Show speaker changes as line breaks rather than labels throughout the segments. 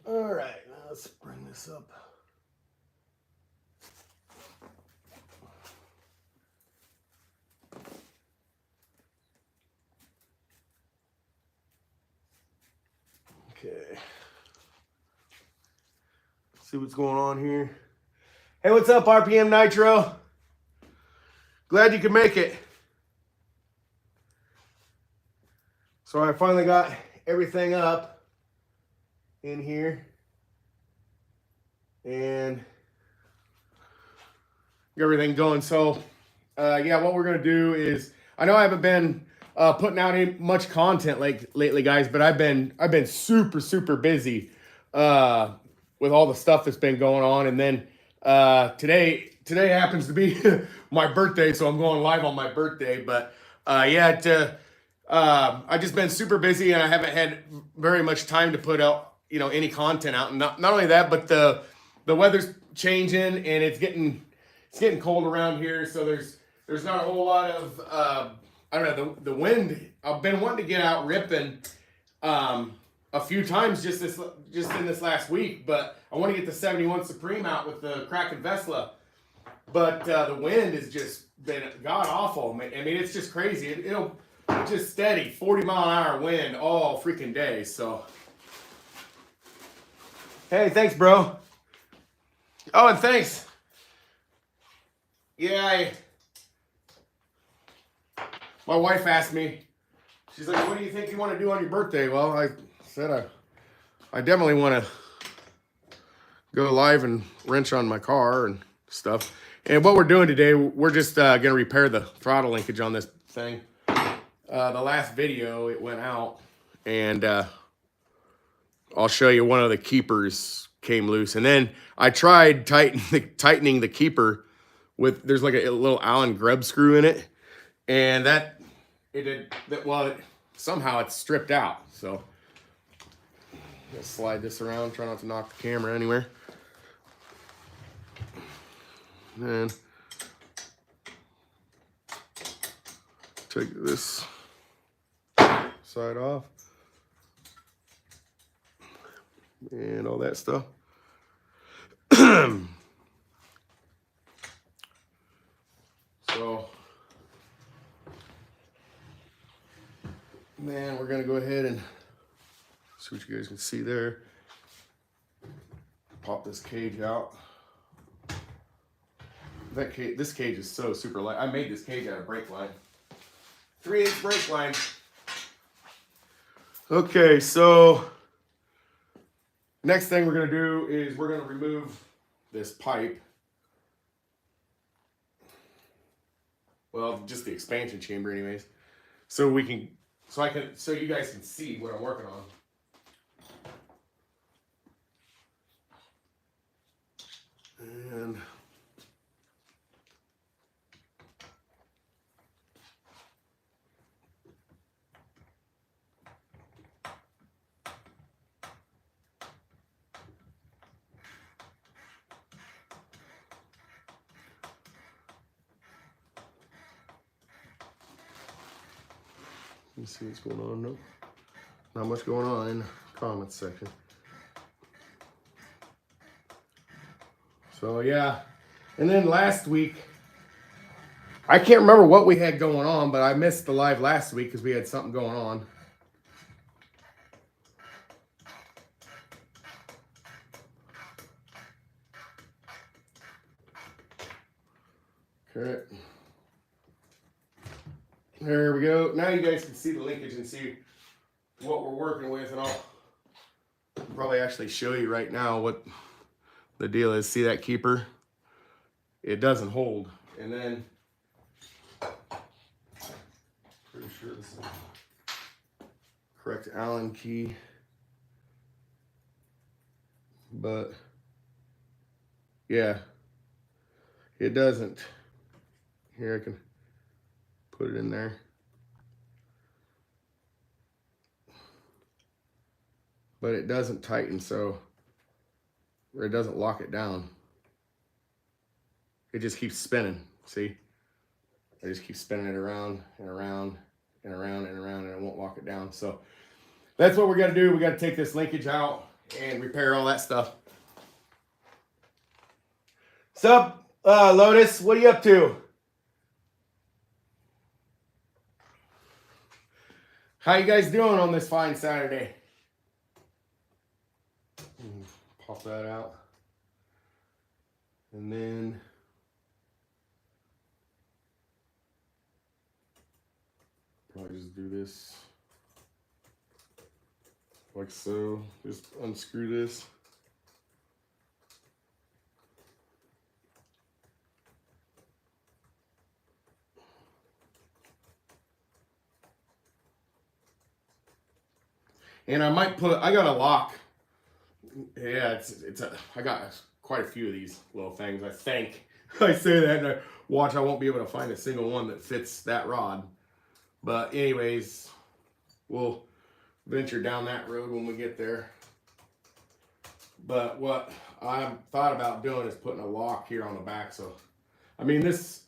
All right, now let's bring this up. Okay. See what's going on here. Hey, what's up, RPM Nitro? Glad you could make it. So I finally got everything up in here. And everything going. So, yeah, what we're going to do is, I know I haven't been putting out any much content lately, guys, but I've been super busy with all the stuff that's been going on. And then today happens to be my birthday, so I'm going live on my birthday. But yeah, I've just been super busy, and I haven't had very much time to put out any content out. And not only that, but the weather's changing, and it's getting cold around here, so there's not a whole lot of I don't know, the wind. I've been wanting to get out ripping a few times just in this last week, but I want to get the 71 Supreme out with the Kraken Vesla. But the wind has just been god awful. I mean, it's just crazy. It's just steady 40-mile-an-hour wind all freaking day. So, hey, thanks, bro. Oh, and thanks. Yeah, my wife asked me, she's like, what do you think you want to do on your birthday? Well, I said I definitely want to go live and wrench on my car and stuff. And what we're doing today, we're just going to repair the throttle linkage on this thing. The last video, it went out, and I'll show you one of the keepers came loose. And then I tried tightening the keeper with, there's like a little Allen grub screw in it, and somehow it's stripped out. So let's slide this around, try not to knock the camera anywhere. And take this side off and all that stuff. So, man, we're gonna go ahead and see what you guys can see there. Pop this cage out. This cage is so super light. I made this cage out of brake line. 3/8 brake line. Okay, so next thing we're gonna do is we're gonna remove this pipe. Well, just the expansion chamber anyways. So you guys can see what I'm working on. And let's see what's going on. No, not much going on in the comments section. So yeah, and then last week, I can't remember what we had going on, but I missed the live last week because we had something going on. Okay. There we go. Now you guys can see the linkage and see what we're working with, and I'll probably actually show you right now what the deal is. See that keeper? It doesn't hold. And then, pretty sure this is correct Allen key, but yeah, it doesn't. Here, I can put it in there. But it doesn't tighten, so, or it doesn't lock it down. It just keeps spinning, see? I just keep spinning it around and around and around and around, and it won't lock it down. So that's what we're gonna do. We gotta take this linkage out and repair all that stuff. Sup, Lotus? What are you up to? How you guys doing on this fine Saturday? Pop that out. And then probably just do this like so. Just unscrew this. And I might put, I got a lock. Yeah, I got quite a few of these little things, I think. I say that and I watch, I won't be able to find a single one that fits that rod. But anyways, we'll venture down that road when we get there. But what I thought about doing is putting a lock here on the back. So, I mean, this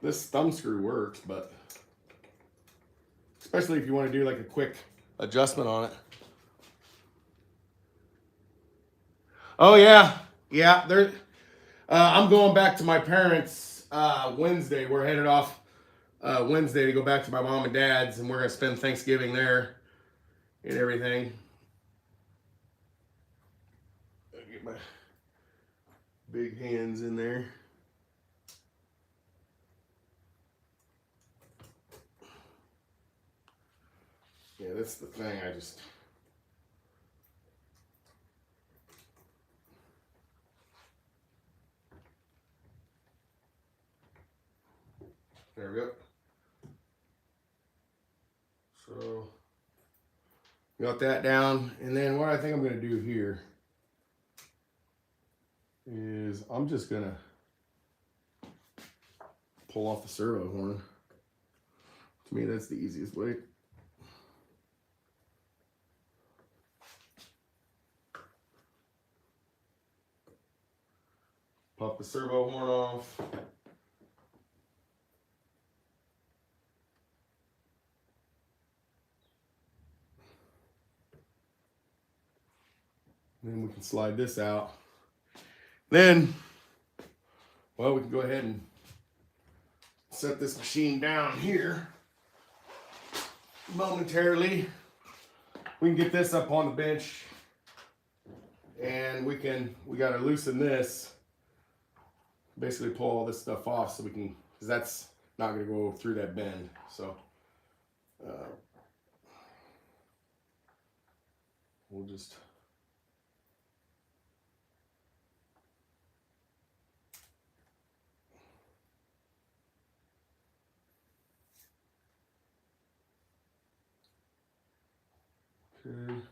thumb screw works, but especially if you want to do like a quick adjustment on it. Oh yeah, yeah. I'm going back to my parents Wednesday. We're headed off Wednesday to go back to my mom and dad's, and we're gonna spend Thanksgiving there and everything. Get my big hands in there. Yeah, that's the thing. There we go. So, got that down. And then what I think I'm going to do here is I'm just going to pull off the servo horn. To me, that's the easiest way. Pop the servo horn off. Then we can slide this out. Then, well, we can go ahead and set this machine down here momentarily. We can get this up on the bench, and we got to loosen this. Basically pull all this stuff off so we can, because that's not going to go through that bend. So we'll just okay.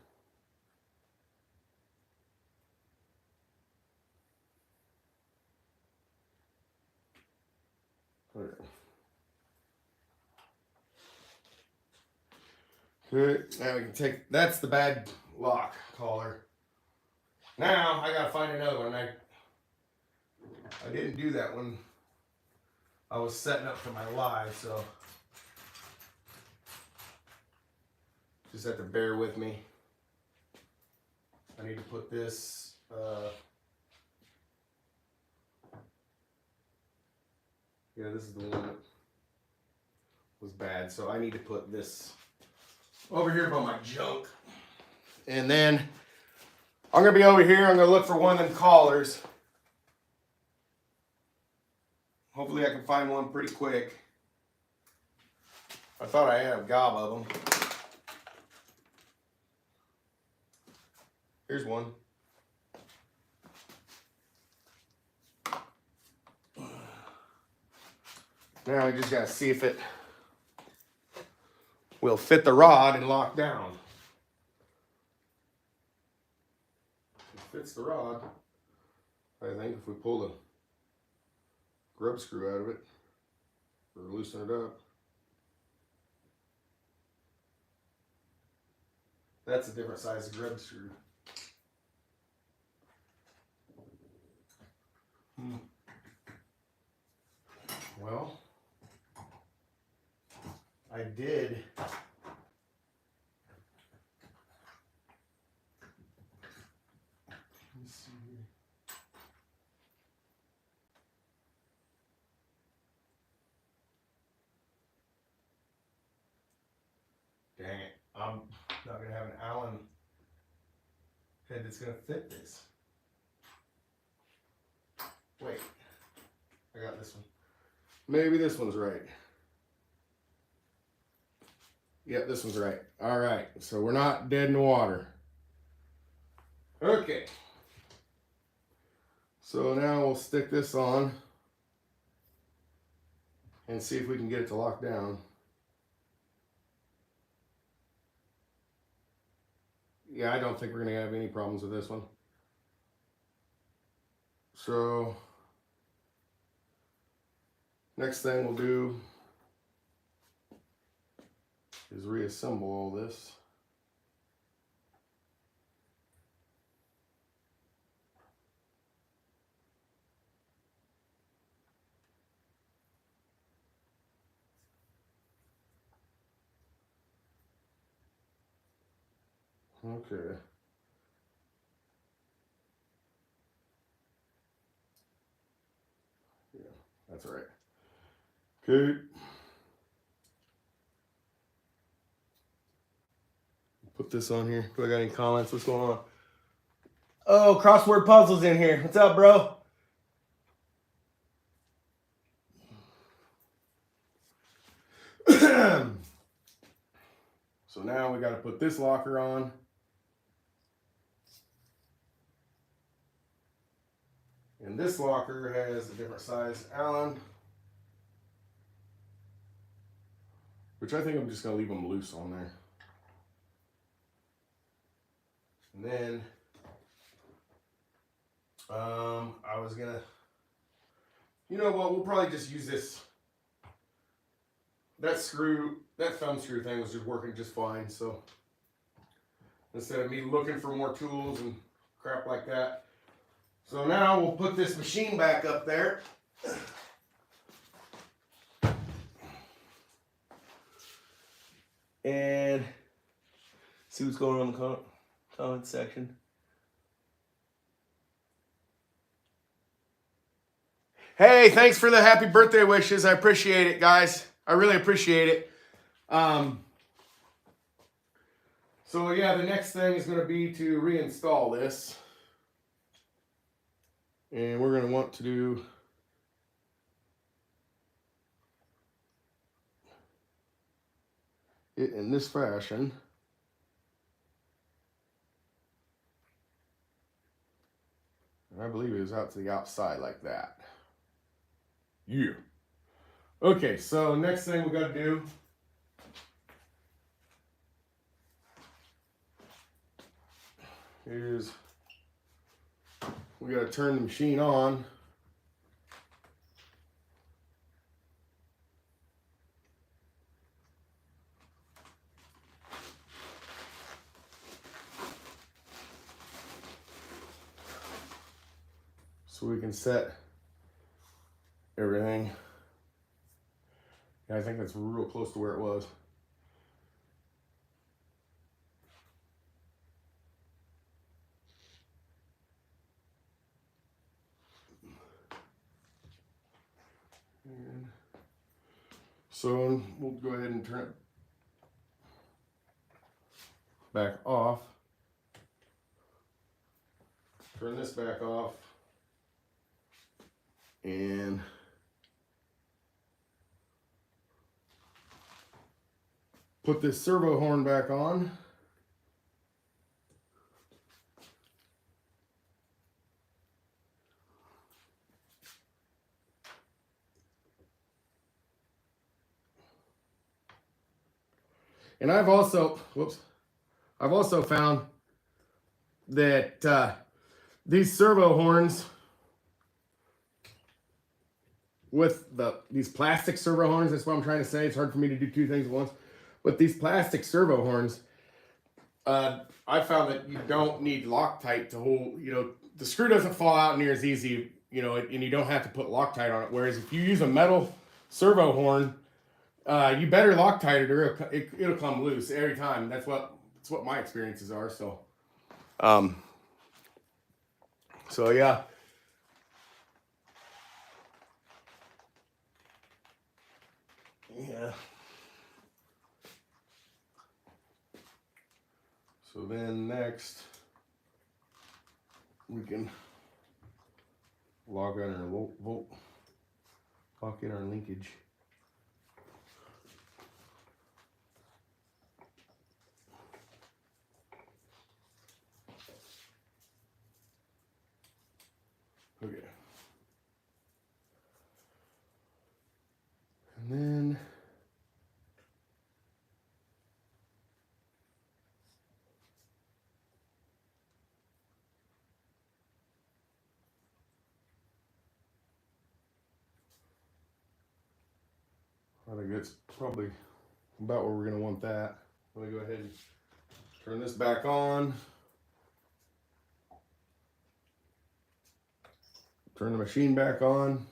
Good. Now we can take, that's the bad lock collar. Now I gotta find another one. I didn't do that when I was setting up for my live, so just have to bear with me. I need to put this yeah, this is the one that was bad, so I need to put this over here by my junk. And then I'm gonna be over here, I'm gonna look for one of them collars. Hopefully I can find one pretty quick. I thought I had a gob of them. Here's one. Now we just gotta see if it will fit the rod and lock down. It fits the rod, I think, if we pull the grub screw out of it or loosen it up. That's a different size grub screw. Well, I did Let's see here. Dang it. I'm not going to have an Allen head that's going to fit this. Wait. I got this one. Maybe this one's right. Yep, this one's right. All right. So we're not dead in the water. Okay. So now we'll stick this on and see if we can get it to lock down. Yeah, I don't think we're going to have any problems with this one. So next thing we'll do is reassemble all this. Okay. Yeah, that's right. Okay. Put this on here. Do I got any comments? What's going on? Oh, crossword puzzles in here. What's up, bro? So now we got to put this locker on. And this locker has a different size Allen, which I think I'm just going to leave them loose on there. And then I was going to, you know what, we'll probably just use this. That thumb screw thing was just working just fine. So instead of me looking for more tools and crap like that. So now we'll put this machine back up there. And see what's going on in the comment section. Hey, thanks for the happy birthday wishes. I appreciate it, guys. I really appreciate it. So yeah, the next thing is going to be to reinstall this. And we're going to want to do it in this fashion. And I believe it is out to the outside like that. Yeah. Okay, so next thing we got to do is we got to turn the machine on. So we can set everything. Yeah, I think that's real close to where it was. And so we'll go ahead and turn it back off. Turn this back off. And put this servo horn back on. And I've also found that these servo horns with these plastic servo horns, that's what I'm trying to say. It's hard for me to do two things at once. But these plastic servo horns, I found that you don't need Loctite to hold, the screw doesn't fall out near as easy, and you don't have to put Loctite on it. Whereas if you use a metal servo horn, you better Loctite it or it'll come loose every time. That's what my experiences are. So, So yeah. Yeah. So then next we can lock in our lock in our linkage. Okay. And then I think that's probably about where we're going to want that. I'm going to go ahead and turn this back on. Turn the machine back on.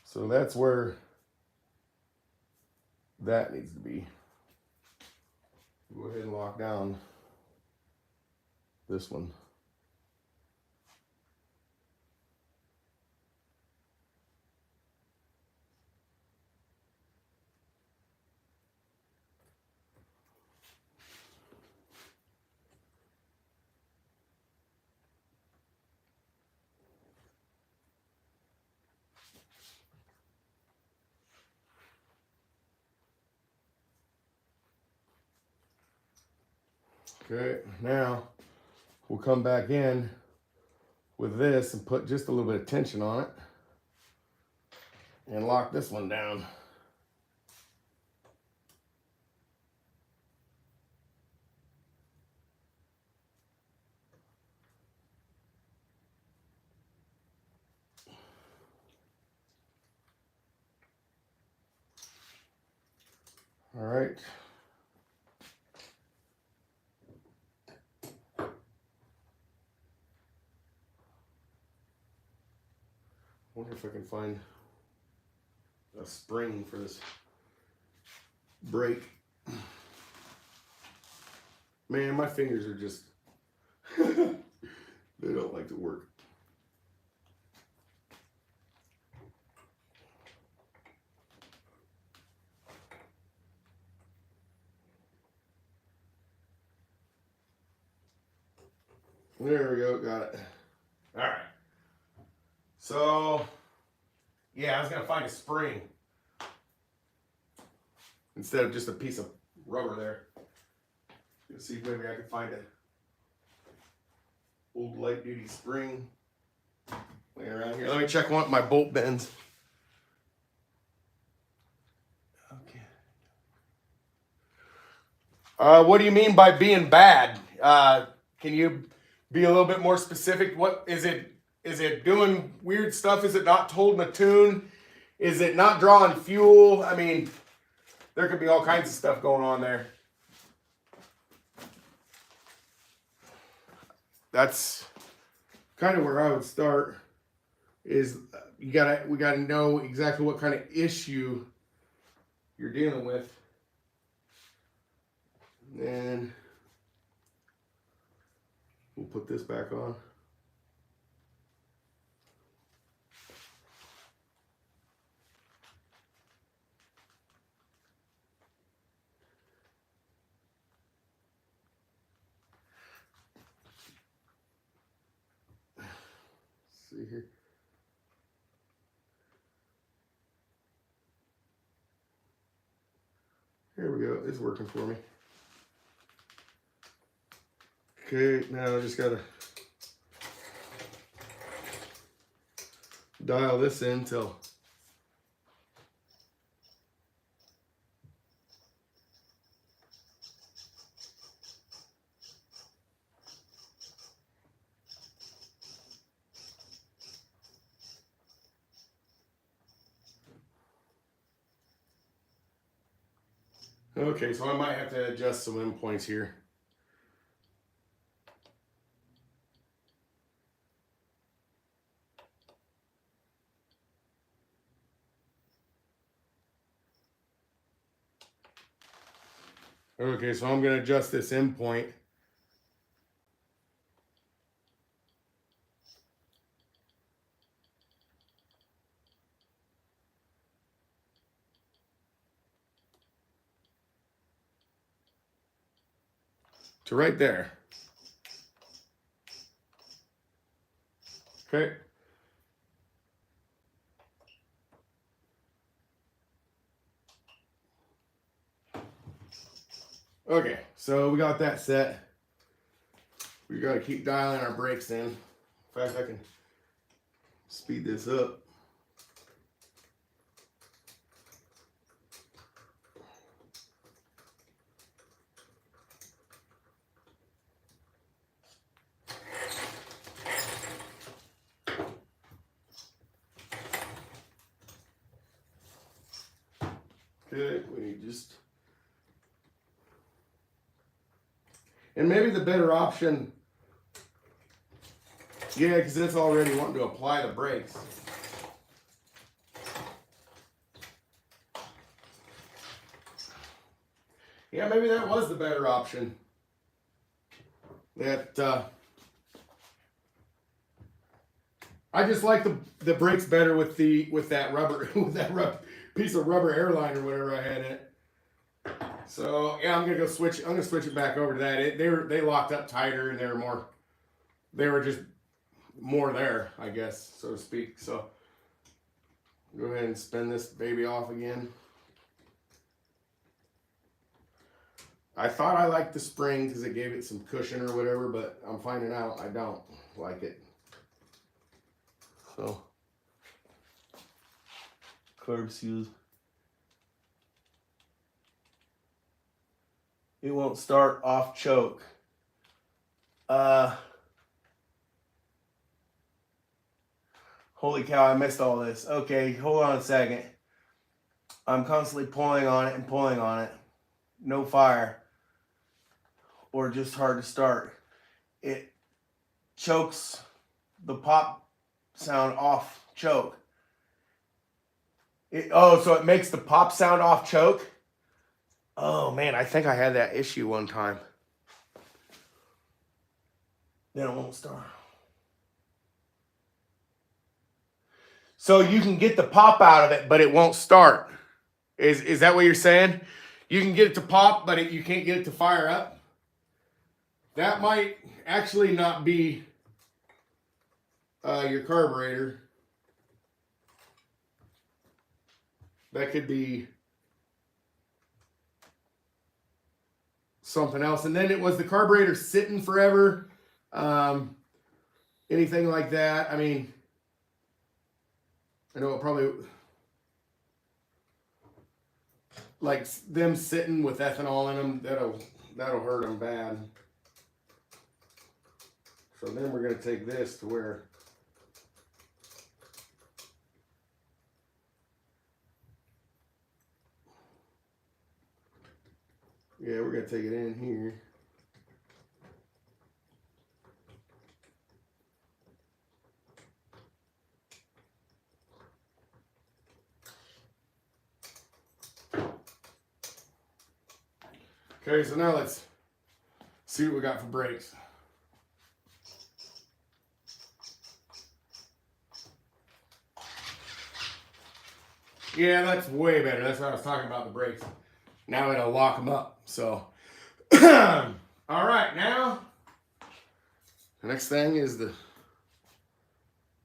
So that's where that needs to be. Go ahead and lock down this one. Okay, now we'll come back in with this and put just a little bit of tension on it and lock this one down. All right. Wonder if I can find a spring for this brake. Man, my fingers are just, they don't like to work. There we go, got it. All right. So, yeah, I was gonna find a spring instead of just a piece of rubber there. Let's see if maybe I can find a old light duty spring laying around here. Let me check one of my bolt bends. Okay. What do you mean by being bad? Can you be a little bit more specific? What is it? Is it doing weird stuff? Is it not holding a tune? Is it not drawing fuel? I mean, there could be all kinds of stuff going on there. That's kind of where I would start. Is we gotta know exactly what kind of issue you're dealing with, and we'll put this back on. See here. Here we go. It's working for me. Okay, now I just gotta dial this in till okay, so I might have to adjust some endpoints here. Okay, so I'm going to adjust this endpoint. to right there. Okay. Okay, so we got that set. We got to keep dialing our brakes in. In fact, I can speed this up. Okay, we just, and maybe the better option, yeah, because it's already wanting to apply the brakes. Yeah, maybe that was the better option. That I just like the brakes better with that rubber with that piece of rubber airline or whatever I had in it. So yeah, I'm gonna switch it back over to that. They locked up tighter and they were just more there, I guess, so to speak. So go ahead and spin this baby off again. I thought I liked the spring because it gave it some cushion or whatever, but I'm finding out I don't like it. So carb seals. It won't start off choke. Holy cow, I missed all this. Okay, hold on a second. I'm constantly pulling on it and pulling on it. No fire. Or just hard to start. It chokes the pop sound off choke. So it makes the pop sound off choke? Oh man, I think I had that issue one time. Then it won't start. So you can get the pop out of it, but it won't start. Is that what you're saying? You can get it to pop, but you can't get it to fire up? That might actually not be your carburetor. That could be something else. And then it was the carburetor sitting forever. Anything like that. I mean, I know it probably, like them sitting with ethanol in them, that'll hurt them bad. So then we're going to take this to where yeah, we're going to take it in here. Okay, so now let's see what we got for brakes. Yeah, that's way better. That's what I was talking about, the brakes. Now it'll lock them up. So, all right, now the next thing is to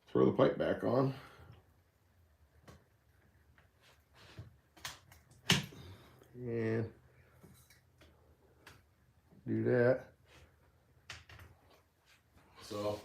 throw the pipe back on. And do that. So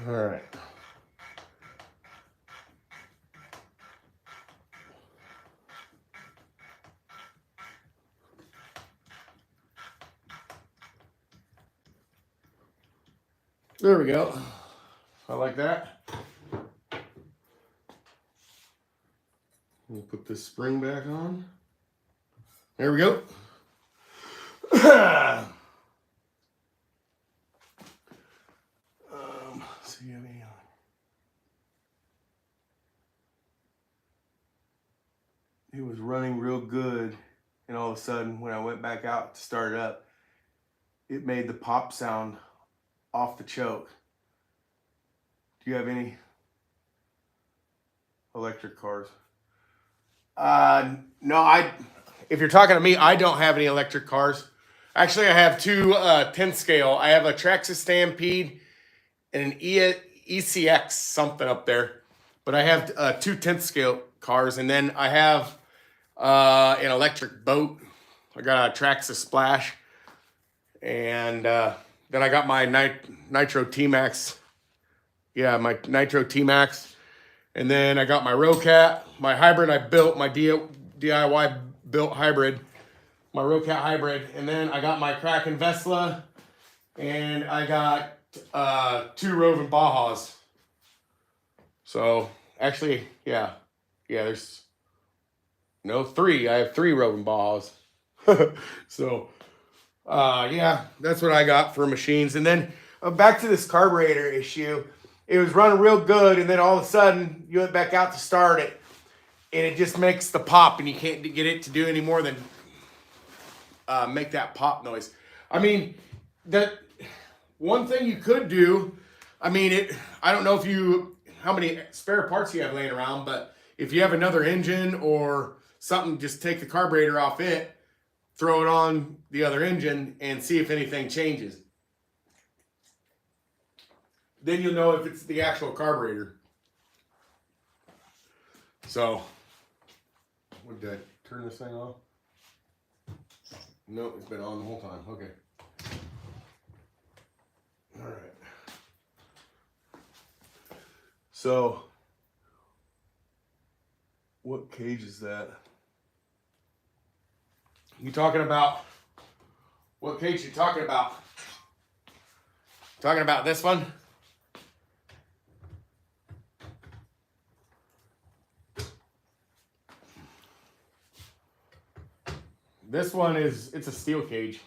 all right. There we go. I like that. We'll put this spring back on. There we go. See how many on.
it was running real good, and all of a sudden when I went back out to start it up, it made the pop sound off the choke. Do you have any electric cars?
No, if you're talking to me, I don't have any electric cars. Actually, I have two 10 scale. I have a Traxxas Stampede and an ECX something up there. But I have two 10th scale cars, and then I have an electric boat. I got a Traxxas Splash, and then I got my Nitro T-Max. Yeah, my Nitro T-Max. And then I got my Rocat, my hybrid I built, my DIY built hybrid, my Rocat hybrid. And then I got my Kraken Vesla, and I got two Roving Bajas. So actually, yeah, there's three. I have three Roving Bajas. So yeah, that's what I got for machines. And then back to this carburetor issue. It was running real good, and then all of a sudden you went back out to start it, and it just makes the pop, and you can't get it to do any more than make that pop noise. I mean, that one thing you could do. I mean, I don't know how many spare parts you have laying around, but if you have another engine or something, just take the carburetor off it, throw it on the other engine, and see if anything changes. Then you'll know if it's the actual carburetor. So, what did I turn this thing off? No, it's been on the whole time. Okay. All right.
So, what cage is that?
You talking about, what cage you talking about? Talking about this one? This one it's a steel cage,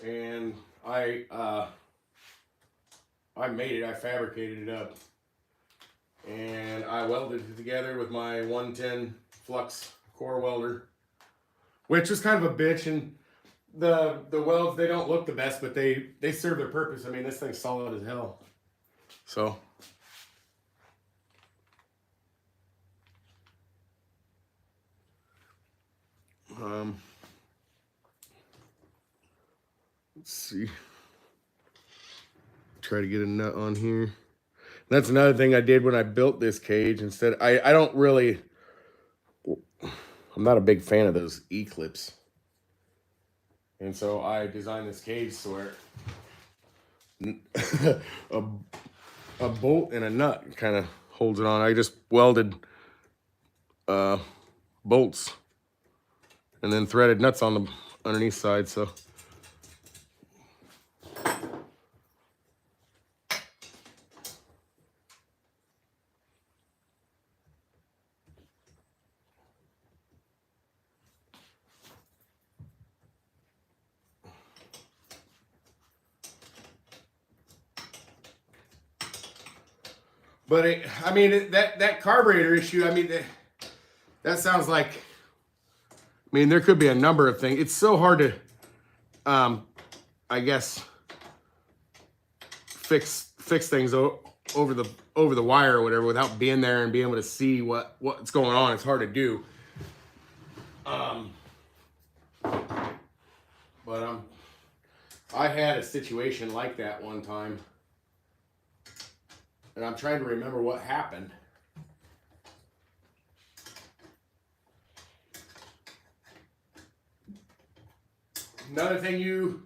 and I made it. I fabricated it up, and I welded it together with my 110 flux core welder, which was kind of a bitch. And the welds, they don't look the best, but they serve their purpose. I mean, this thing's solid as hell. So. Let's see. Try to get a nut on here. That's another thing I did when I built this cage. Instead, I don't really, I'm not a big fan of those E-clips. And so I designed this cage so where a bolt and a nut kind of holds it on. I just welded bolts and then threaded nuts on the underneath side. So but I mean, that carburetor issue, I mean, that sounds like, I mean, there could be a number of things. It's so hard to, I guess, fix things over the wire or whatever without being there and being able to see what's going on. It's hard to do. But I had a situation like that one time, and I'm trying to remember what happened. Another thing you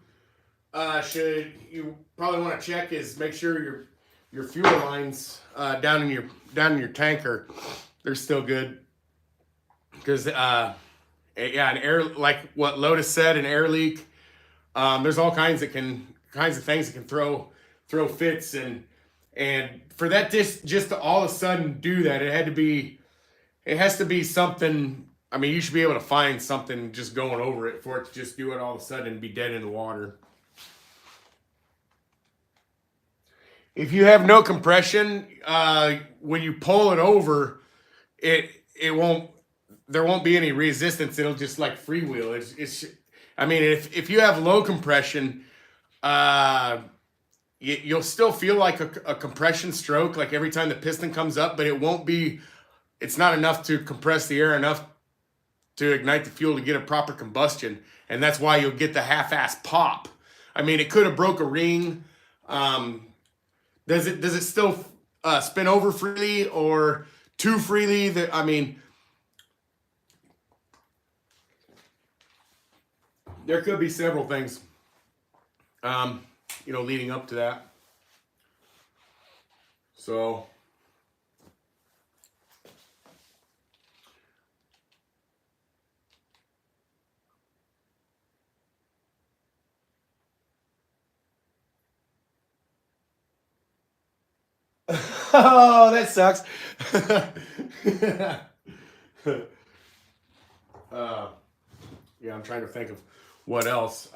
probably want to check is make sure your fuel lines down in your tanker, they're still good, because yeah, an air, like what Lotus said, an air leak. There's all kinds of things that can throw fits, and for that just to all of a sudden do that, it has to be something. I mean, you should be able to find something just going over it for it to just do it all of a sudden and be dead in the water. If you have no compression, when you pull it over, it won't there won't be any resistance. It'll just like freewheel. I mean, if you have low compression, you'll still feel like a compression stroke, like every time the piston comes up, but it's not enough to compress the air enough to ignite the fuel to get a proper combustion. And that's why you'll get the half-ass pop. I mean, it could have broke a ring. Does it still spin over freely or too freely? I mean, there could be several things, leading up to that. So, oh, that sucks. Yeah, I'm trying to think of what else.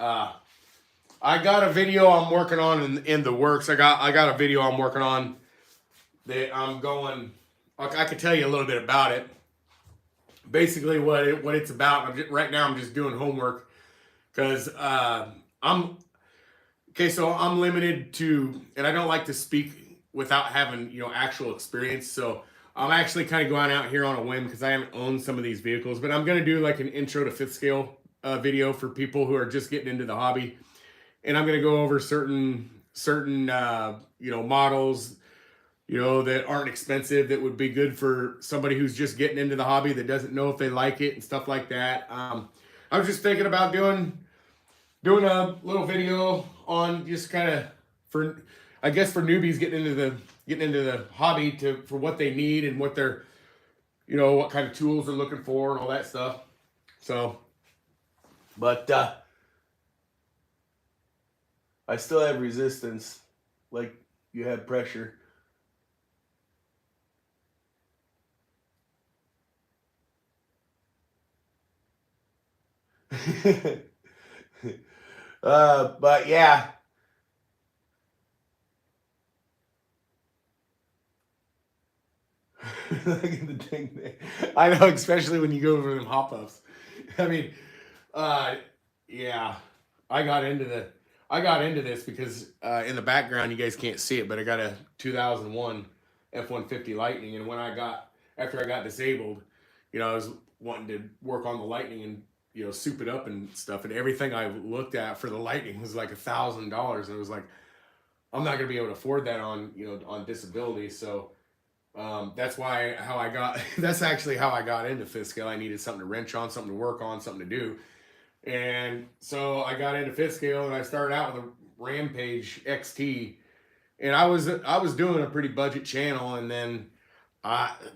I got a video I'm working on in the works. I got a video I'm working on that I'm going. I could tell you a little bit about it. Basically, what it's about. Right now, I'm just doing homework because I'm limited to, and I don't like to speak without having actual experience. So I'm actually kind of going out here on a whim because I haven't owned some of these vehicles, but I'm going to do like an intro to fifth scale video for people who are just getting into the hobby. And I'm going to go over certain models, that aren't expensive, that would be good for somebody who's just getting into the hobby that doesn't know if they like it and stuff like that. I was just thinking about doing a little video on just kind of for newbies getting into the hobby for what they need and what they're, what kind of tools they're looking for and all that stuff. So, but
I still have resistance, like you have pressure. But yeah. Look at the thing there.
I know, especially when you go over them hop-ups. I mean, yeah, I got into this because in the background you guys can't see it, but I got a 2001 F-150 Lightning, and after I got disabled, I was wanting to work on the Lightning and soup it up and stuff, and everything I looked at for the Lightning was like $1,000, and it was like, I'm not gonna be able to afford that on disability. So that's actually how I got into fifth scale. I needed something to wrench on, something to work on, something to do. And so I got into fifth scale, and I started out with a Rampage XT, and I was doing a pretty budget channel, and then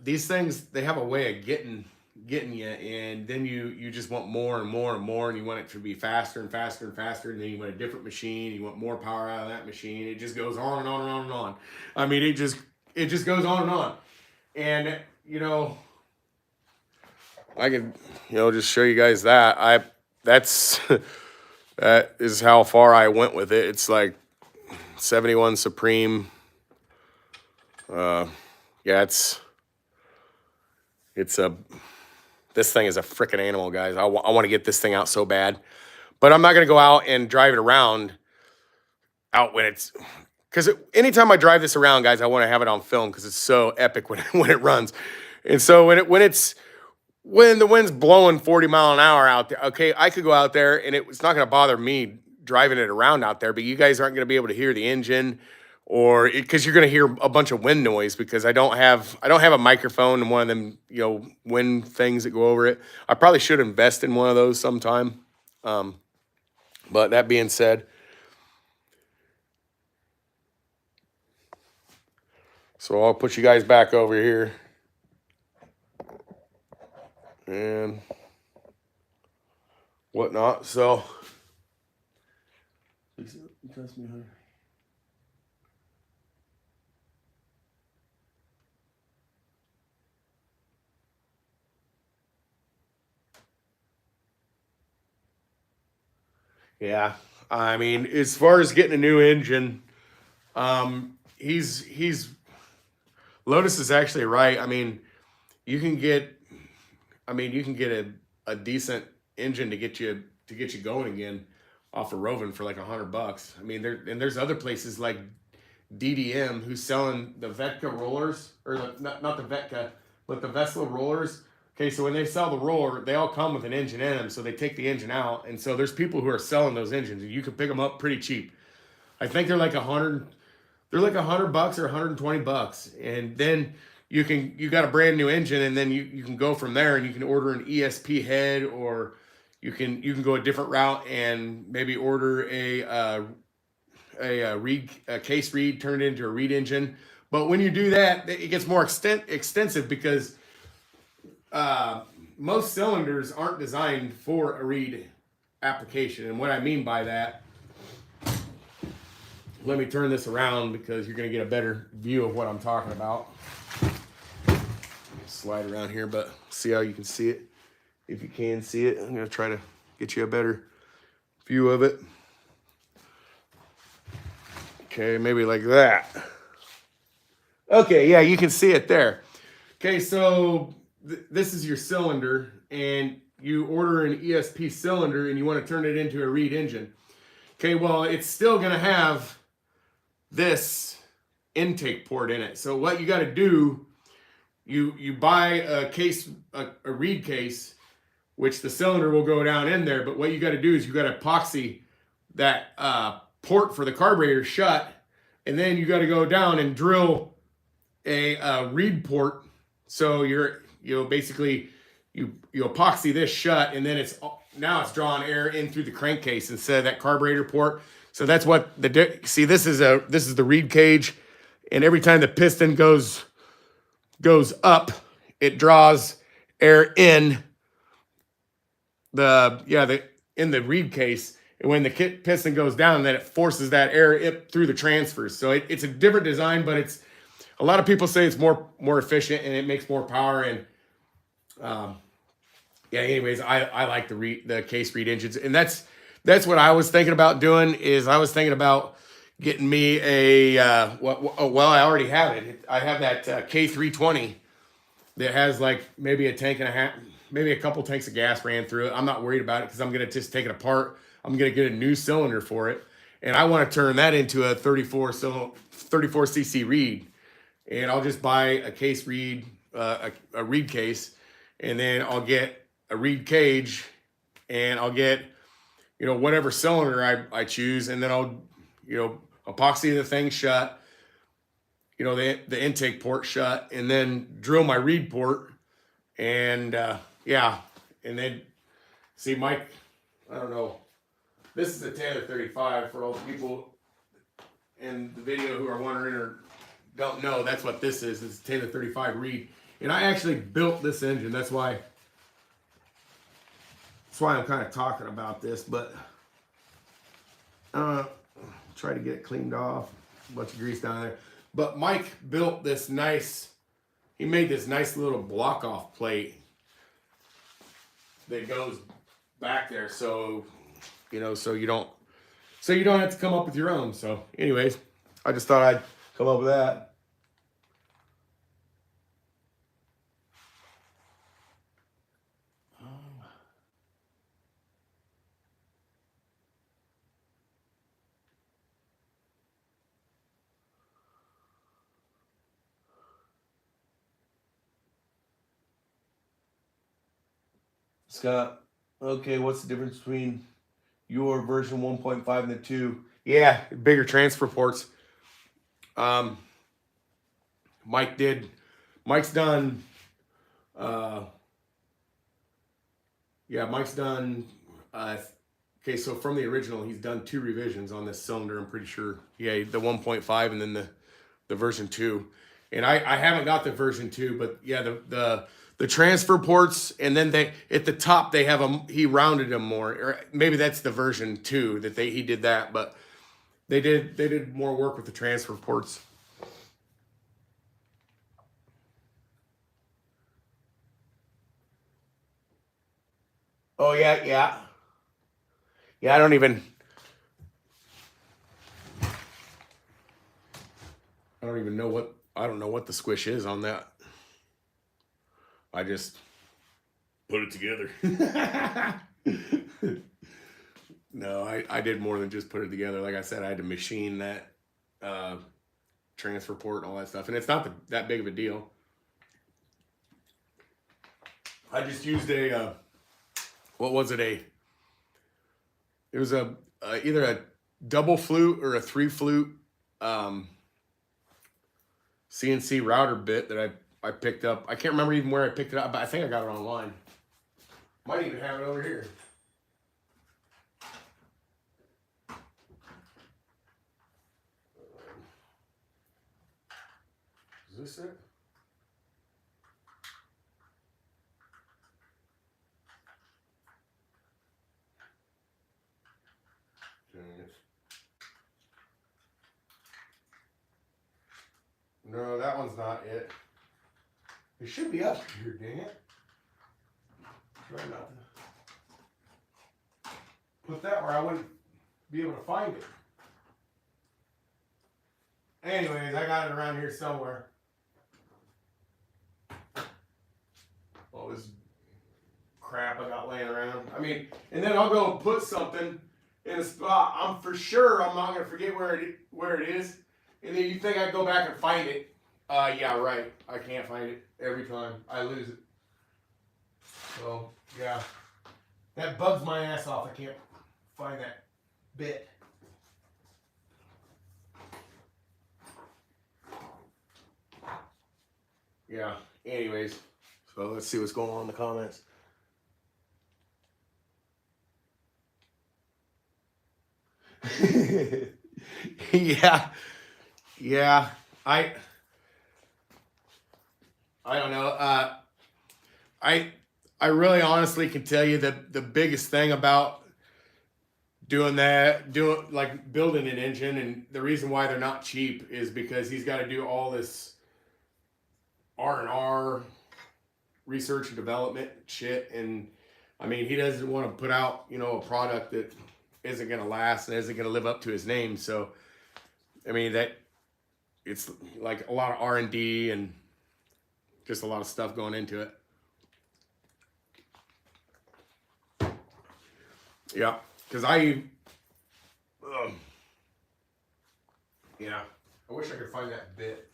these things, they have a way of getting you, and then you just want more and more and more, and you want it to be faster and faster and faster, and then you want a different machine, you want more power out of that machine. It just goes on and on and on and on. I mean, it just goes on and on. And I could just show you guys that that is how far I went with it. It's like 71 Supreme. Yeah, this thing is a freaking animal, guys. I want to get this thing out so bad, but I'm not going to go out and drive it around because anytime I drive this around, guys, I want to have it on film because it's so epic when it runs. And so when the wind's blowing 40 mile an hour out there, okay, I could go out there and it's not going to bother me driving it around out there, but you guys aren't going to be able to hear the engine, or because you're going to hear a bunch of wind noise because I don't have a microphone and one of them wind things that go over it. I probably should invest in one of those sometime. But that being said, so I'll put you guys back over here and whatnot. So yeah, I mean, as far as getting a new engine, he's Lotus is actually right. I mean, you can get I mean, you can get a decent engine to get you going again off of Roven for like $100. I mean, there's other places like DDM who's selling the Vetka rollers, or not the Vetka, but the Vesla rollers. Okay, so when they sell the roller, they all come with an engine in them, so they take the engine out, and so there's people who are selling those engines, and you can pick them up pretty cheap. I think they're like $100 or $120, and then you got a brand new engine, and then you can go from there, and you can order an ESP head, or you can go a different route and maybe order a case reed turned into a reed engine. But when you do that, it gets more extensive because most cylinders aren't designed for a reed application. And what I mean by that, let me turn this around because you're going to get a better view of what I'm talking about. Slide around here, but see how you can see it. If you can see it, I'm going to try to get you a better view of it. Okay, maybe like that. Okay, yeah, you can see it there. Okay, so this is your cylinder, and you order an ESP cylinder, and you want to turn it into a reed engine. Okay, well, it's still going to have this intake port in it. So what you got to do, you buy a reed case, which the cylinder will go down in there. But what you got to do is you got to epoxy that port for the carburetor shut, and then you got to go down and drill a reed port. So basically you epoxy this shut, and then now it's drawing air in through the crankcase instead of that carburetor port. So that's what see, this is the reed cage, and every time the piston goes up, it draws air in in the reed case. And when the piston goes down, then it forces that air through the transfers. So it's a different design, but it's a lot of people say it's more efficient and it makes more power. And anyways, I like the case reed engines, and that's what I was thinking about doing. Is I was thinking about getting me I already have it. I have that K320 that has like maybe a tank and a half, maybe a couple tanks of gas ran through it. I'm not worried about it because I'm gonna just take it apart. I'm going to get a new cylinder for it, and I want to turn that into a 34cc reed, and I'll just buy a case reed, a reed case, and then I'll get a reed cage, and I'll get, whatever cylinder I choose, and then I'll, epoxy the thing shut, the intake port shut, and then drill my reed port, and and then see, Mike, I don't know. This is a Taylor 35 for all the people in the video who are wondering or don't know. That's what this is. It's a Taylor 35 reed. And I actually built this engine. That's why I'm kind of talking about this. But try to get it cleaned off. A bunch of grease down there. But Mike built this he made this nice little block off plate that goes back there. So so you don't have to come up with your own. So anyways, I just thought I'd come up with that. Scott, okay, what's the difference between your version 1.5 and the 2? Yeah, bigger transfer ports. Mike's done. Mike's done. Okay, so from the original, he's done 2 revisions on this cylinder. I'm pretty sure. Yeah, the 1.5 and then the version 2. And I haven't got the version 2, but yeah, the transfer ports, and then at the top they have he rounded them more, or maybe that's the version 2 that he did that, but they did more work with the transfer ports. Oh yeah. I don't even know what the squish is on that. put it together. No, I did more than just put it together. Like I said, I had to machine that transfer port and all that stuff. And it's not that big of a deal. I just used a, what was it? It was either a double flute or a 3-flute CNC router bit that I picked up. I can't remember even where I picked it up, but I think I got it online. Might even have it over here. Is this it? No, that one's not it. It should be up here, dang it. Try not to put that where I wouldn't be able to find it. Anyways, I got it around here somewhere. All this crap I got laying around. I mean, and then I'll go and put something in a spot. I'm for sure I'm not gonna forget where it is. And then you think I'd go back and find it. Yeah, right. I can't find it every time. I lose it. So, yeah. That bugs my ass off. I can't find that bit. Yeah, anyways. So let's see what's going on in the comments. Yeah. Yeah. I don't know. I really honestly can tell you that the biggest thing about doing like building an engine, and the reason why they're not cheap is because he's got to do all this R&R, research and development shit. And I mean, he doesn't want to put out, a product that isn't going to last and isn't going to live up to his name. So, I mean, it's like a lot of R&D and just a lot of stuff going into it. Yeah, because I wish I could find that bit.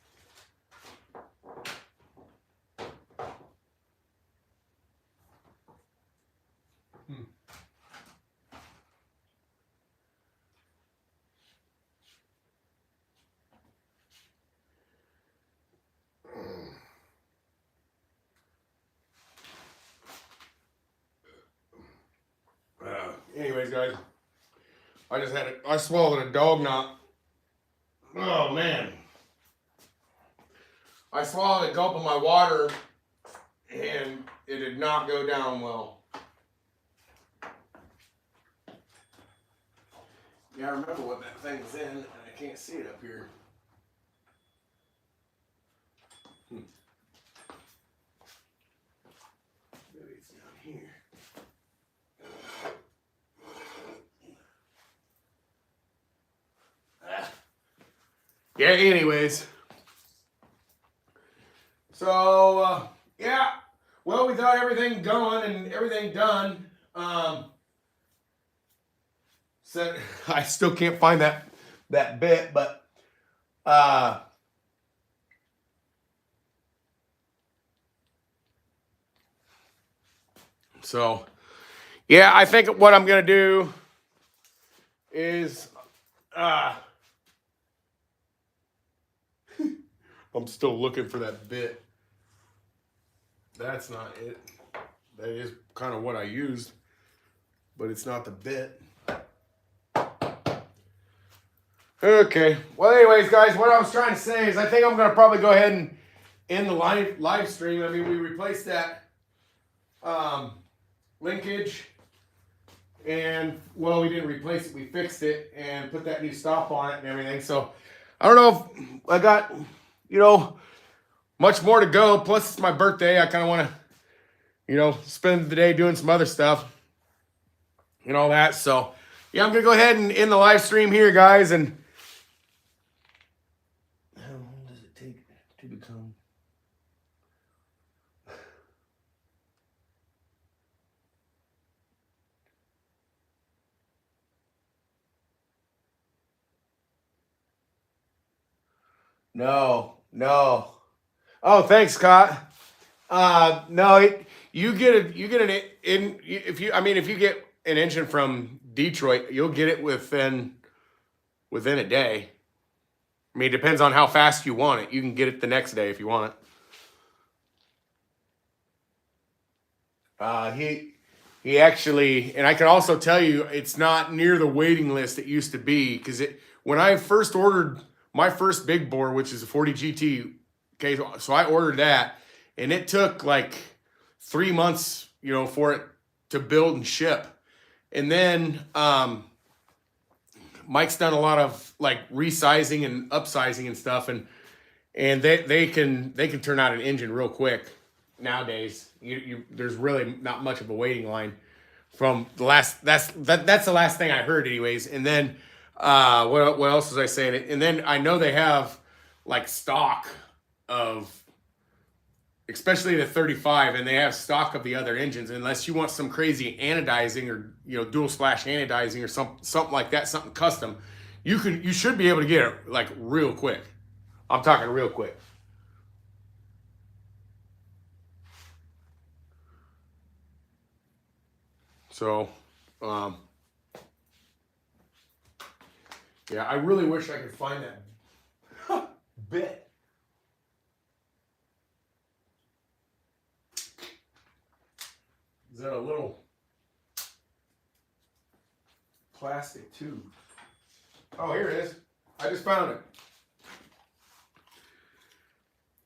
Anyways, guys, I swallowed a dog knot. Oh, man. I swallowed a gulp of my water, and it did not go down well. Yeah, I remember what that thing was in, and I can't see it up here. Maybe it's down here. Yeah, anyways. So, yeah. Well, we got everything going and everything done. So I still can't find that bit, but so yeah, I think what I'm gonna do is I'm still looking for that bit. That's not it. That is kind of what I used, but it's not the bit. Okay. Well, anyways, guys, what I was trying to say is I think I'm going to probably go ahead and end the live stream. I mean, we replaced that linkage, and, well, we didn't replace it. We fixed it and put that new stop on it and everything. So I don't know if I got, much more to go. Plus, it's my birthday. I kind of want to, spend the day doing some other stuff and all that. So, yeah, I'm going to go ahead and end the live stream here, guys. And how long does it take to become? No. Oh, thanks, Scott. No, you get if you get an engine from Detroit, you'll get it within a day. I mean, it depends on how fast you want it. You can get it the next day if you want it. He actually, and I can also tell you, it's not near the waiting list it used to be, because when I first ordered my first big bore, which is a 40 GT, okay, so I ordered that, and it took like 3 months, for it to build and ship, and then Mike's done a lot of like resizing and upsizing and stuff, and they can turn out an engine real quick nowadays. There's really not much of a waiting line from the last. That's the last thing I heard, anyways. And then what else was I saying? And then I know they have like stock of, especially the 35, and they have stock of the other engines. Unless you want some crazy anodizing or dual splash anodizing or something like that, something custom, you should be able to get it like real quick. I'm talking real quick. So, yeah, I really wish I could find that bit. Is that a little plastic tube? Oh, here it is. I just found it.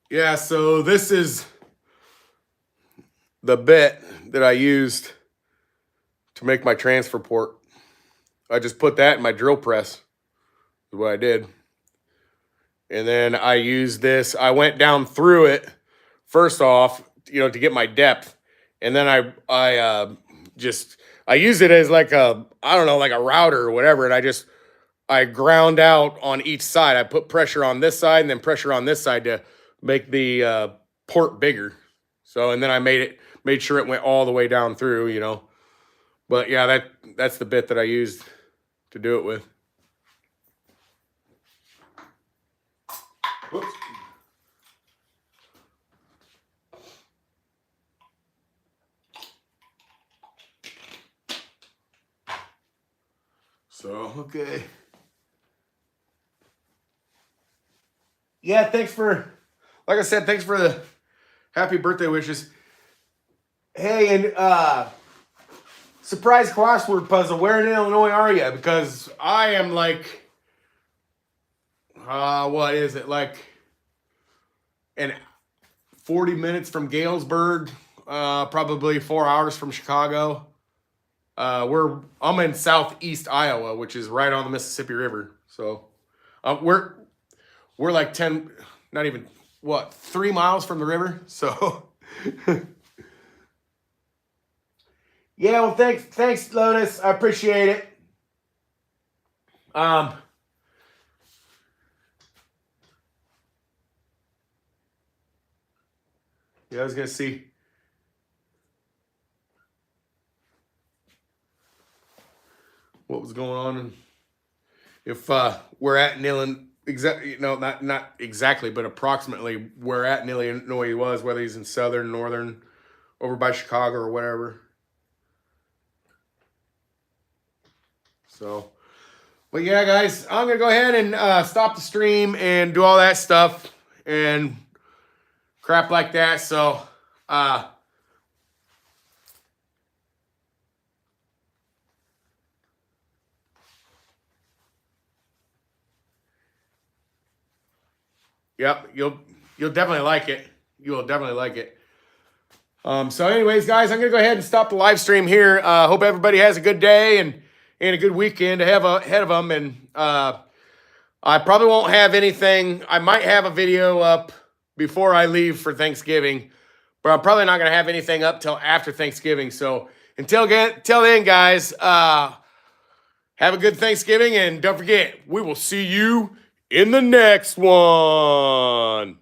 Yeah, so this is the bit that I used to make my transfer port. I just put that in my drill press, is what I did. And then I used this. I went down through it first off, to get my depth. And then I used it as like a router or whatever. And I ground out on each side. I put pressure on this side and then pressure on this side to make the port bigger. So, and then I made sure it went all the way down through, But yeah, that's the bit that I used to do it with. Whoops. So, okay. Yeah, like I said, thanks for the happy birthday wishes. Hey, and surprise crossword puzzle. Where in Illinois are you? Because I am like, what is it? Like 40 minutes from Galesburg, probably 4 hours from Chicago. I'm in southeast Iowa, which is right on the Mississippi River. So, we're like 10, not even 3 miles from the river. So, yeah. Well, thanks, Lotus. I appreciate it. Yeah, I was gonna see. What was going on, and if we're at in Illinois, not exactly, but approximately where at in Illinois he was, whether he's in southern, northern, over by Chicago or whatever. So, but yeah, guys, I'm gonna go ahead and stop the stream and do all that stuff and crap like that. So, yep, you'll definitely like it. You will definitely like it. So anyways, guys, I'm gonna go ahead and stop the live stream here. Hope everybody has a good day and a good weekend ahead of them. And I probably won't have anything. I might have a video up before I leave for Thanksgiving, but I'm probably not gonna have anything up till after Thanksgiving. So until then, guys, have a good Thanksgiving, and don't forget, we will see you in the next one.